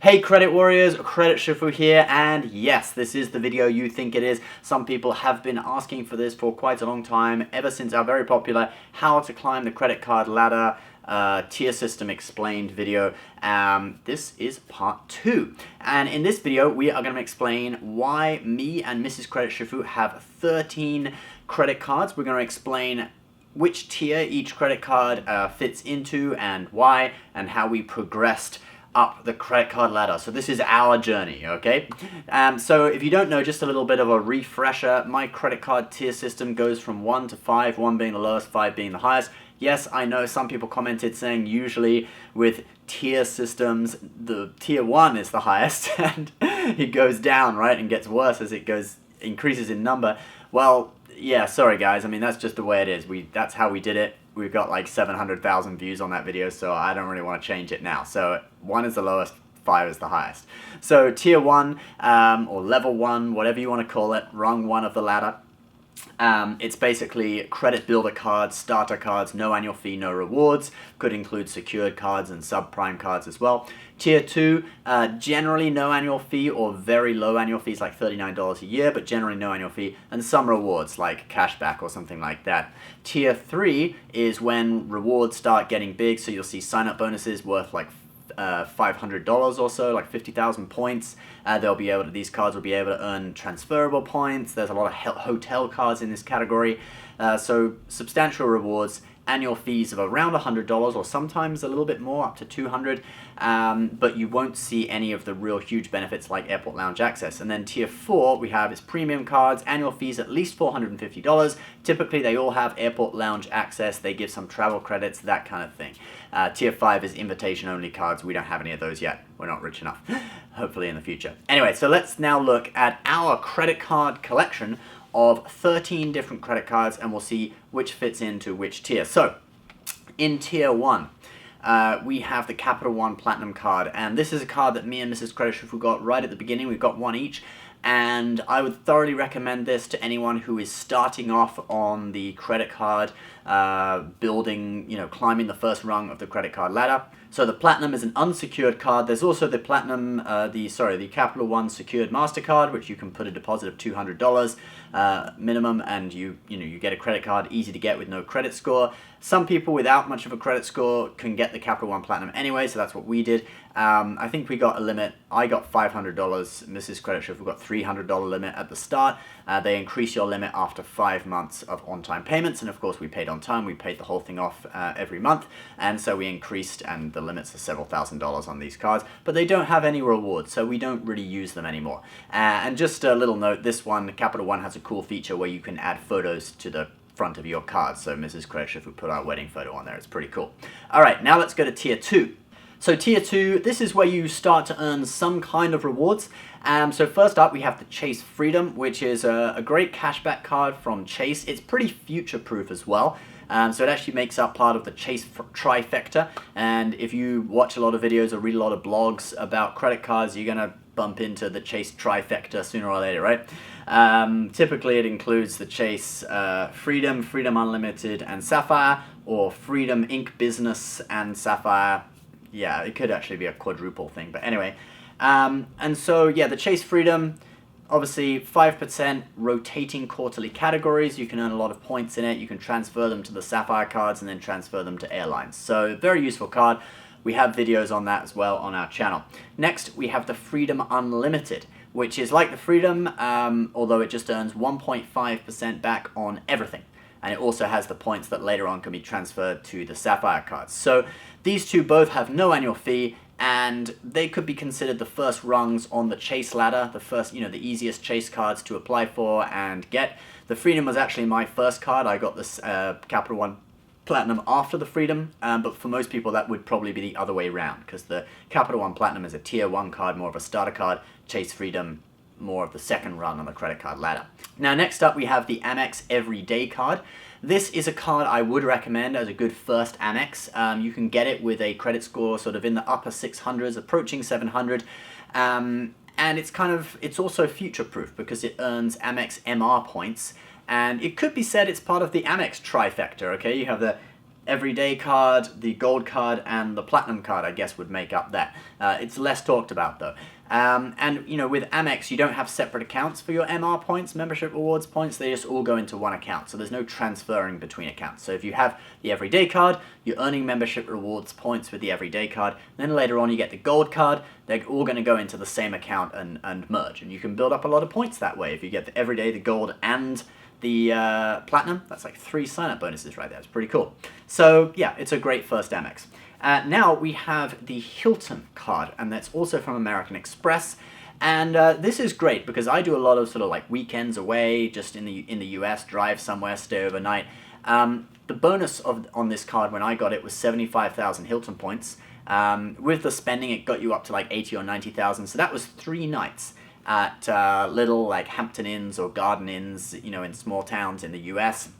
Hey Credit Warriors, Credit Shifu here, and yes, this is the video you think it is. Some people have been asking for this for quite a long time, ever since our very popular How to Climb the Credit Card Ladder tier system explained video. This is part 2, and in this video we are going to explain why me and Mrs. Credit Shifu have 13 credit cards. We're going to explain which tier each credit card fits into and why, and how we progressed up the credit card ladder. So this is our journey, okay? So if you don't know, just a little bit of a refresher, my credit card tier system goes from 1 to 5, 1 being the lowest, 5 being the highest. Yes, I know some people commented saying usually with tier systems, the tier 1 is the highest and it goes down, right, and gets worse as it increases in number. Well, yeah, sorry guys, I mean, that's just the way it is. That's how we did it. We've got like 700,000 views on that video, so I don't really want to change it now. So 1 is the lowest, 5 is the highest. So tier 1, or level 1, whatever you want to call it, rung 1 of the ladder. It's basically credit builder cards, starter cards, no annual fee, no rewards. Could include secured cards and subprime cards as well. Tier 2, generally no annual fee or very low annual fees, like $39 a year, but generally no annual fee, and some rewards like cashback or something like that. Tier 3 is when rewards start getting big, so you'll see sign-up bonuses worth like $500 or so, like 50,000 points. These cards will be able to earn transferable points. There's a lot of hotel cards in this category. So substantial rewards, annual fees of around $100 or sometimes a little bit more, up to $200. But you won't see any of the real huge benefits like airport lounge access. And then tier 4 we have is premium cards, annual fees at least $450. Typically they all have airport lounge access. They give some travel credits, that kind of thing. Tier 5 is invitation only cards. We don't have any of those yet. We're not rich enough. Hopefully in the future. Anyway, so let's now look at our credit card collection of 13 different credit cards, and we'll see which fits into which tier. So in tier 1, we have the Capital One Platinum card, and this is a card that me and Mrs. Credit Shifu got right at the beginning. We've got one each, and I would thoroughly recommend this to anyone who is starting off on the credit card building, climbing the first rung of the credit card ladder. So the Platinum is an unsecured card. There's also the Platinum, the Capital One secured MasterCard, which you can put a deposit of $200 minimum, and you get a credit card, easy to get with no credit score. Some people without much of a credit score can get the Capital One Platinum anyway, so that's what we did. I think we got a limit. I got $500. Mrs. Credit Shifu got $300 limit at the start. They increase your limit after 5 months of on-time payments, and of course we paid on time. We paid the whole thing off every month, and so we increased, and the limits are several $1,000s on these cards, but they don't have any rewards, so we don't really use them anymore. And just a little note, this one, Capital One, has a cool feature where you can add photos to the front of your card. So Mrs. Credit Shifu put our wedding photo on there. It's pretty cool. All right, now let's go to tier 2. So tier 2, this is where you start to earn some kind of rewards. So first up, we have the Chase Freedom, which is a great cashback card from Chase. It's pretty future-proof as well. So it actually makes up part of the Chase trifecta. And if you watch a lot of videos or read a lot of blogs about credit cards, you're going to bump into the Chase trifecta sooner or later, right? Typically it includes the Chase Freedom, Freedom Unlimited, and Sapphire, or Freedom Inc. Business and Sapphire. Yeah, it could actually be a quadruple thing, but anyway. And so, yeah, the Chase Freedom, obviously 5% rotating quarterly categories. You can earn a lot of points in it. You can transfer them to the Sapphire cards and then transfer them to airlines. So very useful card. We have videos on that as well on our channel. Next, we have the Freedom Unlimited, which is like the Freedom, although it just earns 1.5% back on everything. And it also has the points that later on can be transferred to the Sapphire cards. So these two both have no annual fee, and they could be considered the first rungs on the Chase ladder, the first, the easiest Chase cards to apply for and get. The Freedom was actually my first card. I got this Capital One Platinum after the Freedom, but for most people that would probably be the other way around, because the Capital One Platinum is a tier 1 card, more of a starter card. Chase Freedom, more of the second rung on the credit card ladder. Now next up we have the Amex Everyday card. This is a card I would recommend as a good first Amex. You can get it with a credit score sort of in the upper 600s, approaching 700. And it's also future-proof because it earns Amex MR points. And it could be said it's part of the Amex trifecta, okay? You have the Everyday card, the Gold card, and the Platinum card, I guess, would make up that. It's less talked about, though. And, you know, with Amex, you don't have separate accounts for your MR points, membership rewards points. They just all go into one account, so there's no transferring between accounts. So if you have the Everyday card, you're earning membership rewards points with the Everyday card. Then later on, you get the Gold card. They're all going to go into the same account and merge. And you can build up a lot of points that way. If you get the Everyday, the Gold, and the Platinum, that's like 3 sign-up bonuses right there. It's pretty cool. So yeah, it's a great first Amex. Now we have the Hilton card, and that's also from American Express. And this is great because I do a lot of sort of like weekends away, just in the US, drive somewhere, stay overnight. The bonus on this card when I got it was 75,000 Hilton points. With the spending, it got you up to like 80 or 90,000. So that was 3 nights at little like Hampton Inns or Garden Inns, you know, in small towns in the US.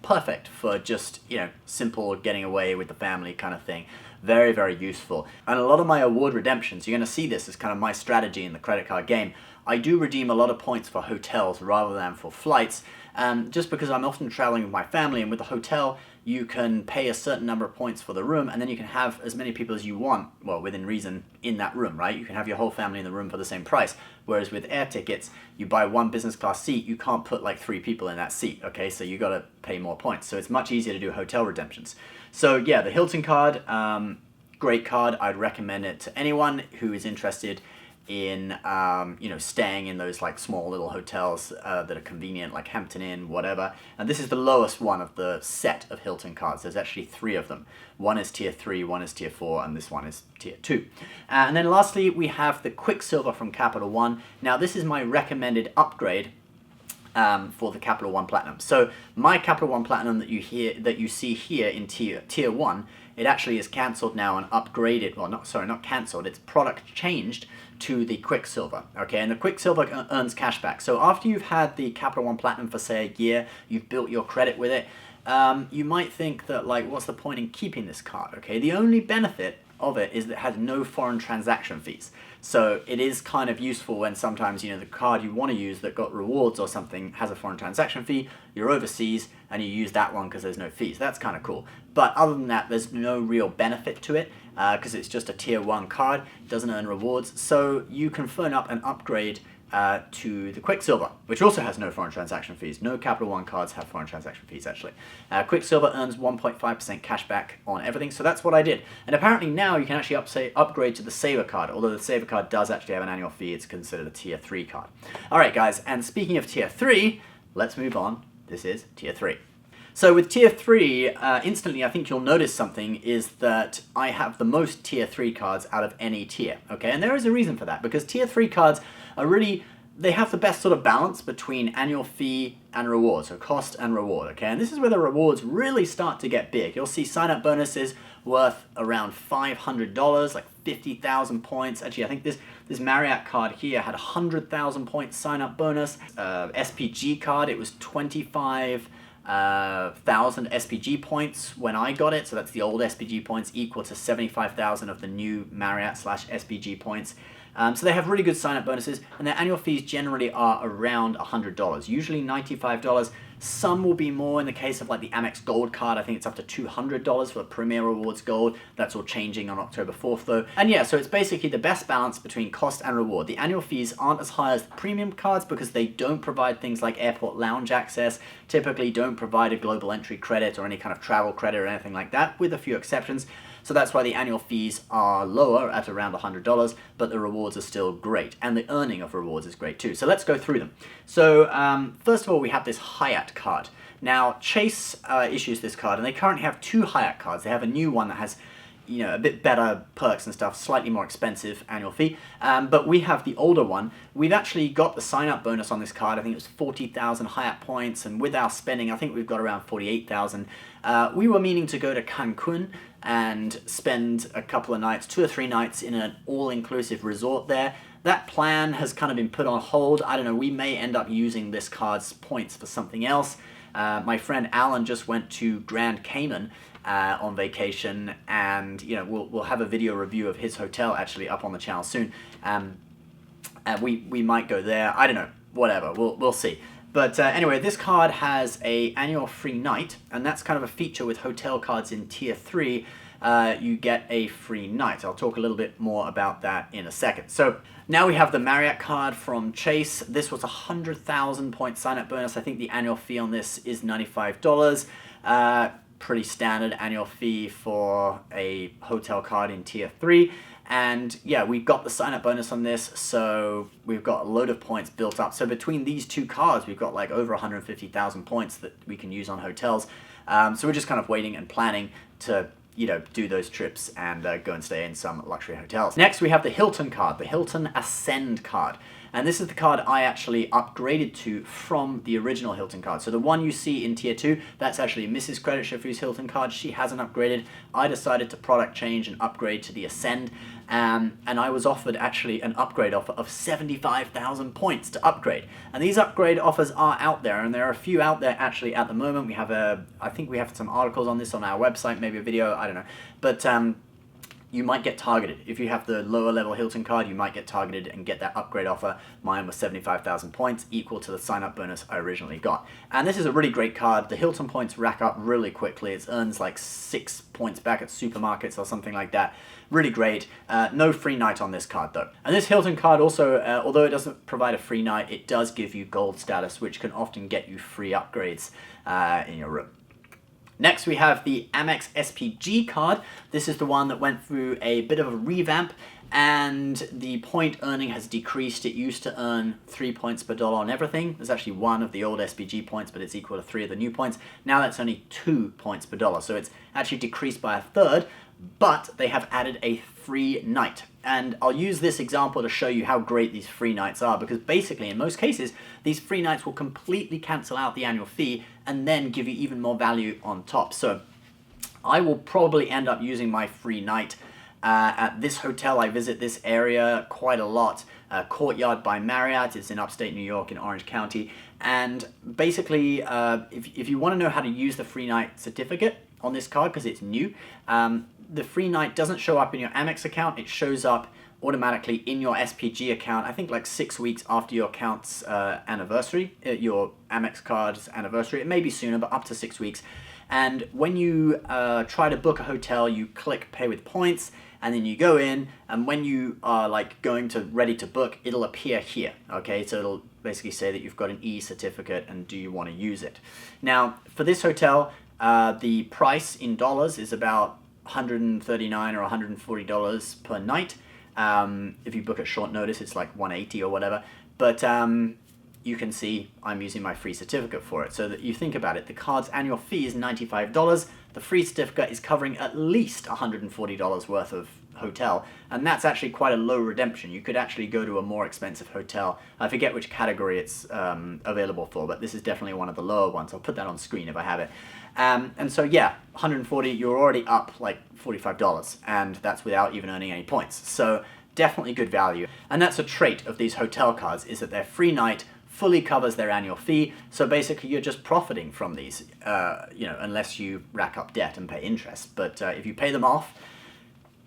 Perfect for just, you know, simple getting away with the family kind of thing. Very, very useful. And a lot of my award redemptions, you're going to see this as kind of my strategy in the credit card game. I do redeem a lot of points for hotels rather than for flights, just because I'm often traveling with my family, and with the hotel, you can pay a certain number of points for the room, and then you can have as many people as you want, well, within reason, in that room, right? You can have your whole family in the room for the same price. Whereas with air tickets, you buy 1 business class seat, you can't put like 3 people in that seat, okay? So you got to pay more points. So it's much easier to do hotel redemptions. So yeah, the Hilton card, great card. I'd recommend it to anyone who is interested in you know, staying in those like small little hotels that are convenient, like Hampton Inn, whatever. And this is the lowest one of the set of Hilton cards. There's actually 3 of them. One is tier 3, one is tier 4, and this one is tier 2. And then lastly, we have the Quicksilver from Capital One. Now this is my recommended upgrade for the Capital One Platinum. So my Capital One Platinum that you see here in tier 1, it actually is cancelled now and upgraded. Well, not cancelled. It's product changed to the Quicksilver. Okay, and the Quicksilver earns cashback. So after you've had the Capital One Platinum for say a year, you've built your credit with it. You might think that like, what's the point in keeping this card? Okay, the only benefit of it is that it has no foreign transaction fees. So it is kind of useful when sometimes, you know, the card you want to use that got rewards or something has a foreign transaction fee, you're overseas and you use that one because there's no fees. That's kind of cool. But other than that, there's no real benefit to it because it's just a tier 1 card, it doesn't earn rewards. So you can phone up and upgrade to the Quicksilver, which also has no foreign transaction fees. No Capital One cards have foreign transaction fees, actually. Quicksilver earns 1.5% cash back on everything, so that's what I did. And apparently now you can actually upgrade to the Saver card, although the Saver card does actually have an annual fee. It's considered a tier 3 card. All right, guys, and speaking of tier 3, let's move on. This is tier 3. So with tier 3, instantly I think you'll notice something is that I have the most tier 3 cards out of any tier, okay? And there is a reason for that, because tier 3 cards are really, they have the best sort of balance between annual fee and reward, so cost and reward, okay? And this is where the rewards really start to get big. You'll see sign-up bonuses worth around $500, like 50,000 points. Actually, I think this Marriott card here had 100,000 points sign-up bonus. SPG card, it was 25,000 SPG points when I got it, so that's the old SPG points equal to 75,000 of the new Marriott/SPG points. So they have really good sign-up bonuses, and their annual fees generally are around $100, usually $95. Some will be more in the case of like the Amex Gold card. I think it's up to $200 for the Premier Rewards Gold. That's all changing on October 4th though. And yeah, so it's basically the best balance between cost and reward. The annual fees aren't as high as the premium cards because they don't provide things like airport lounge access, typically don't provide a global entry credit or any kind of travel credit or anything like that, with a few exceptions. So that's why the annual fees are lower at around $100, but the rewards are still great. And the earning of rewards is great too. So let's go through them. So first of all, we have this Hyatt card. Now, Chase issues this card, and they currently have 2 Hyatt cards. They have a new one that has, you know, a bit better perks and stuff, slightly more expensive annual fee. But we have the older one. We've actually got the sign-up bonus on this card. I think it was 40,000 Hyatt points, and with our spending, I think we've got around 48,000. We were meaning to go to Cancun and spend a couple of nights, 2 or 3 nights in an all-inclusive resort there. That plan has kind of been put on hold. I don't know, we may end up using this card's points for something else. My friend Alan just went to Grand Cayman on vacation, and you know, we'll have a video review of his hotel actually up on the channel soon. And we might go there. I don't know, whatever. We'll see. But anyway, this card has a annual free night, and that's kind of a feature with hotel cards in tier 3. You get a free night. I'll talk a little bit more about that in a second. So now we have the Marriott card from Chase. This was a 100,000 point sign-up bonus. I think the annual fee on this is $95. Pretty standard annual fee for a hotel card in tier 3. And yeah, we've got the sign-up bonus on this, so we've got a load of points built up. So between these two cards, we've got like over 150,000 points that we can use on hotels. So we're just kind of waiting and planning to, you know, do those trips and go and stay in some luxury hotels. Next, we have the Hilton card, the Hilton Ascend card. And this is the card I actually upgraded to from the original Hilton card. So the one you see in tier 2, that's actually Mrs. Credit Shifu's Hilton card. She hasn't upgraded. I decided to product change and upgrade to the Ascend. And I was offered actually an upgrade offer of 75,000 points to upgrade. And these upgrade offers are out there, and there are a few out there actually at the moment. We have I think we have some articles on this on our website, maybe a video, I don't know. But you might get targeted. If you have the lower level Hilton card, you might get targeted and get that upgrade offer. Mine was 75,000 points, equal to the sign-up bonus I originally got. And this is a really great card. The Hilton points rack up really quickly. It earns like 6 points back at supermarkets or something like that. Really great. No free night on this card though. And this Hilton card also, although it doesn't provide a free night, it does give you gold status, which can often get you free upgrades in your room. Next, we have the Amex SPG card. This is the one that went through a bit of a revamp, and the point earning has decreased. It used to earn 3 points per dollar on everything. There's actually 1 of the old SPG points, but it's equal to 3 of the new points. Now that's only 2 points per dollar, so it's actually decreased by a third, but they have added a free night. And I'll use this example to show you how great these free nights are, because basically in most cases these free nights will completely cancel out the annual fee and then give you even more value on top. So I will probably end up using my free night at this hotel. I visit this area quite a lot, Courtyard by Marriott. It's in upstate New York in Orange County. And basically if you want to know how to use the free night certificate on this card, because it's new, the free night doesn't show up in your Amex account. It shows up automatically in your SPG account, I think like 6 weeks after your account's anniversary, your Amex card's anniversary. It may be sooner, but up to 6 weeks. And when you try to book a hotel, you click pay with points, and then you go in, and when you are like ready to book, it'll appear here, okay? So it'll basically say that you've got an e-certificate and do you want to use it. Now, for this hotel, the price in dollars is about $139 or $140 per night. If you book at short notice, it's like $180 or whatever. But you can see I'm using my free certificate for it. So that you think about it, the card's annual fee is $95. The free certificate is covering at least $140 worth of hotel, and that's actually quite a low redemption. You could actually go to a more expensive hotel. I forget which category it's available for, but this is definitely one of the lower ones. I'll put that on screen if I have it. And so yeah, 140, you're already up like $45, and that's without even earning any points. So definitely good value. And that's a trait of these hotel cards, is that their free night fully covers their annual fee. So basically you're just profiting from these, you know, unless you rack up debt and pay interest. But if you pay them off,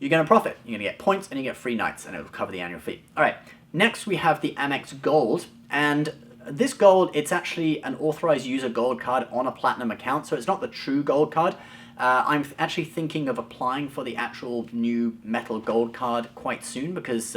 you're going to profit. You're going to get points and you get free nights, and it will cover the annual fee. All right, next we have the Amex Gold, and this gold, it's actually an authorized user gold card on a platinum account, so it's not the true gold card. I'm actually thinking of applying for the actual new metal gold card quite soon, because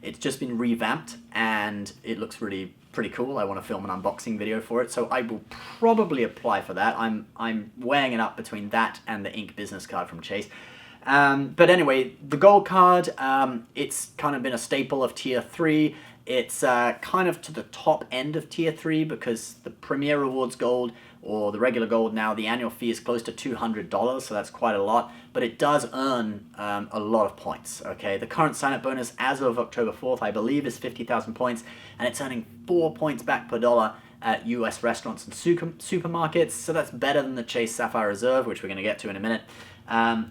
it's just been revamped and it looks really pretty cool. I want to film an unboxing video for it, so I will probably apply for that. I'm weighing it up between that and the Ink business card from Chase. But anyway, the gold card, it's kind of been a staple of tier 3. It's kind of to the top end of tier 3, because the Premier Rewards Gold, or the regular gold now, the annual fee is close to $200, so that's quite a lot, but it does earn a lot of points, okay? The current sign-up bonus as of October 4th, I believe, is 50,000 points, and it's earning 4 points back per dollar at US restaurants and supermarkets, so that's better than the Chase Sapphire Reserve, which we're going to get to in a minute.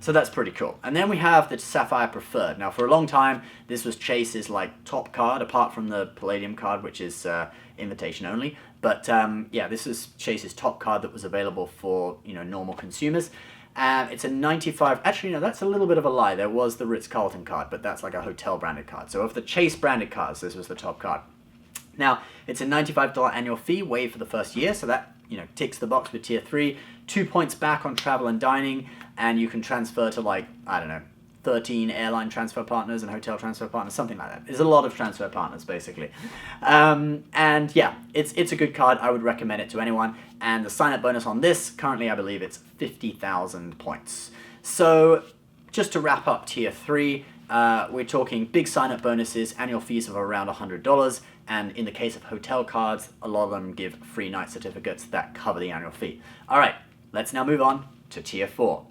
So that's pretty cool. And then we have the Sapphire Preferred. Now, for a long time, this was Chase's like top card, apart from the Palladium card, which is invitation only. But yeah, this is Chase's top card that was available for, you know, normal consumers. It's a 95. Actually, no, that's a little bit of a lie. There was the Ritz-Carlton card, but that's like a hotel branded card. So of the Chase branded cards, this was the top card. Now, it's a $95 annual fee waived for the first year, so that ticks the box with tier 3. 2 points back on travel and dining, and you can transfer to, like, I don't know, 13 airline transfer partners and hotel transfer partners, something like that. There's a lot of transfer partners, basically. And yeah, it's a good card. I would recommend it to anyone. And the sign-up bonus on this, currently I believe it's 50,000 points. So just to wrap up tier 3, we're talking big sign-up bonuses, annual fees of around $100, and in the case of hotel cards, a lot of them give free night certificates that cover the annual fee. All right, let's now move on to tier 4.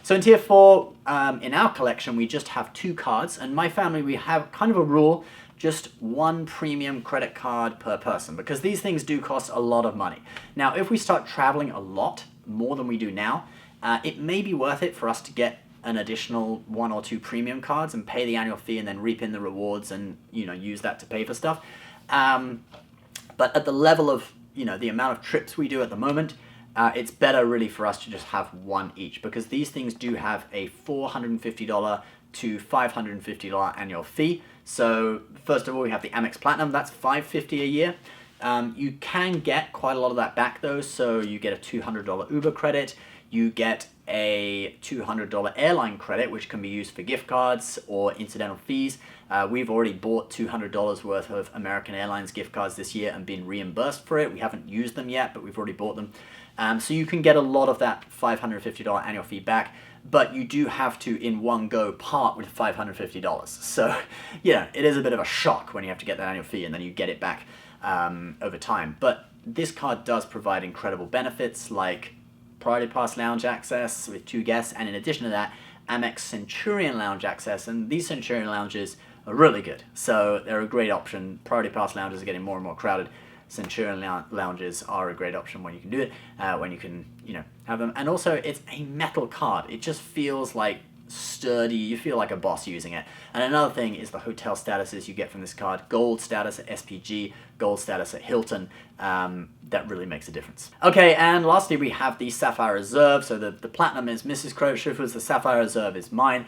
So in tier 4, in our collection, we just have 2 cards, and my family, we have kind of a rule, just 1 premium credit card per person, because these things do cost a lot of money. Now, if we start traveling a lot, more than we do now, it may be worth it for us to get an additional 1 or 2 premium cards and pay the annual fee and then reap in the rewards and use that to pay for stuff. But at the level of the amount of trips we do at the moment, it's better really for us to just have 1 each, because these things do have a $450 to $550 annual fee. So first of all, we have the Amex Platinum, that's $550 a year. You can get quite a lot of that back though, so you get a $200 Uber credit, you get a $200 airline credit, which can be used for gift cards or incidental fees. We've already bought $200 worth of American Airlines gift cards this year and been reimbursed for it. We haven't used them yet, but we've already bought them. So you can get a lot of that $550 annual fee back, but you do have to, in one go, part with $550. So, it is a bit of a shock when you have to get that annual fee and then you get it back over time. But this card does provide incredible benefits like Priority Pass lounge access with 2 guests, and in addition to that, Amex Centurion lounge access, and these Centurion lounges are really good. So they're a great option. Priority Pass lounges are getting more and more crowded. Centurion lounges are a great option when you can do it, when you can, have them. And also, it's a metal card. It just feels like sturdy. You feel like a boss using it. And another thing is the hotel statuses you get from this card. Gold status at SPG, gold status at Hilton. That really makes a difference. Okay, and lastly we have the Sapphire Reserve. So the Platinum is Mrs. Credit Schiffer's, the Sapphire Reserve is mine.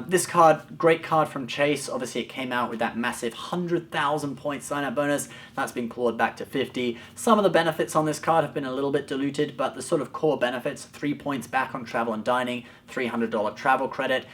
This card, great card from Chase. Obviously it came out with that massive 100,000 point sign-up bonus. That's been clawed back to 50. Some of the benefits on this card have been a little bit diluted, but the sort of core benefits, 3 points back on travel and dining, $300 travel credit,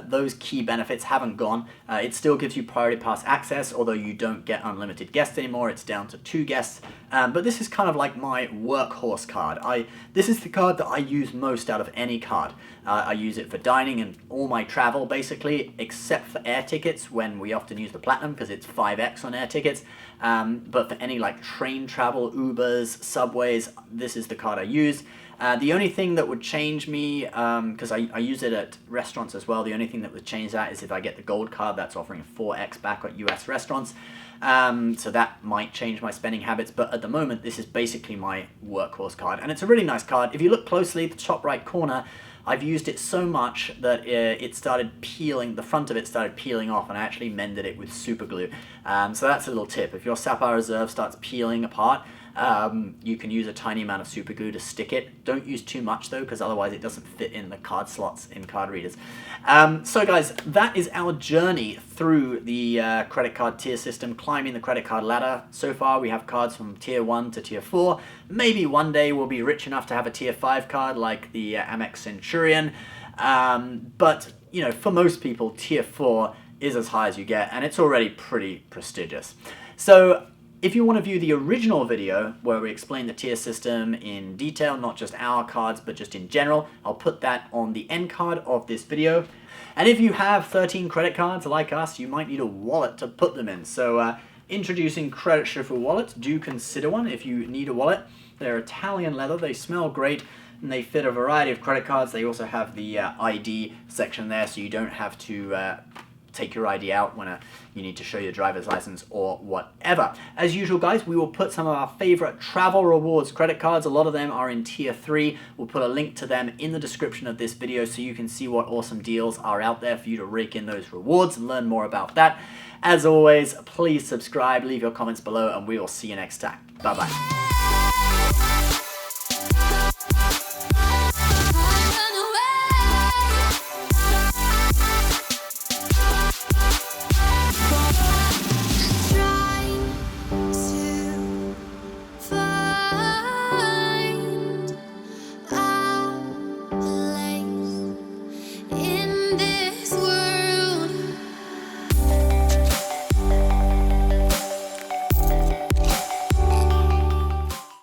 those key benefits haven't gone. It still gives you Priority Pass access, although you don't get unlimited guests anymore. It's down to 2 guests. But this is kind of like my workhorse card. This is the card that I use most out of any card. I use it for dining and all my travel, basically, except for air tickets, when we often use the Platinum because it's 5x on air tickets. But for any like train travel, Ubers, subways, this is the card I use. The only thing that would change me, because I use it at restaurants as well, the only thing that would change that is if I get the gold card that's offering a 4x back at US restaurants. So that might change my spending habits, but at the moment this is basically my workhorse card, and it's a really nice card. If you look closely at the top right corner, I've used it so much that it started peeling, the front of it started peeling off, and I actually mended it with super glue. So that's a little tip. If your Sapphire Reserve starts peeling apart, you can use a tiny amount of super glue to stick it. Don't use too much though, because otherwise it doesn't fit in the card slots in card readers. So guys, that is our journey through the credit card tier system, climbing the credit card ladder. So far we have cards from tier 1 to tier 4. Maybe one day we'll be rich enough to have a tier 5 card like the Amex Centurion. But for most people, tier 4 is as high as you get, and it's already pretty prestigious. So if you want to view the original video where we explain the tier system in detail, not just our cards, but just in general, I'll put that on the end card of this video. And if you have 13 credit cards like us, you might need a wallet to put them in. So introducing Credit Schiffer wallets. Do consider one if you need a wallet. They're Italian leather, they smell great, and they fit a variety of credit cards. They also have the ID section there, so you don't have to take your ID out when you need to show your driver's license or whatever. As usual, guys, we will put some of our favorite travel rewards credit cards. A lot of them are in tier 3. We'll put a link to them in the description of this video so you can see what awesome deals are out there for you to rake in those rewards and learn more about that. As always, please subscribe, leave your comments below, and we will see you next time. Bye-bye.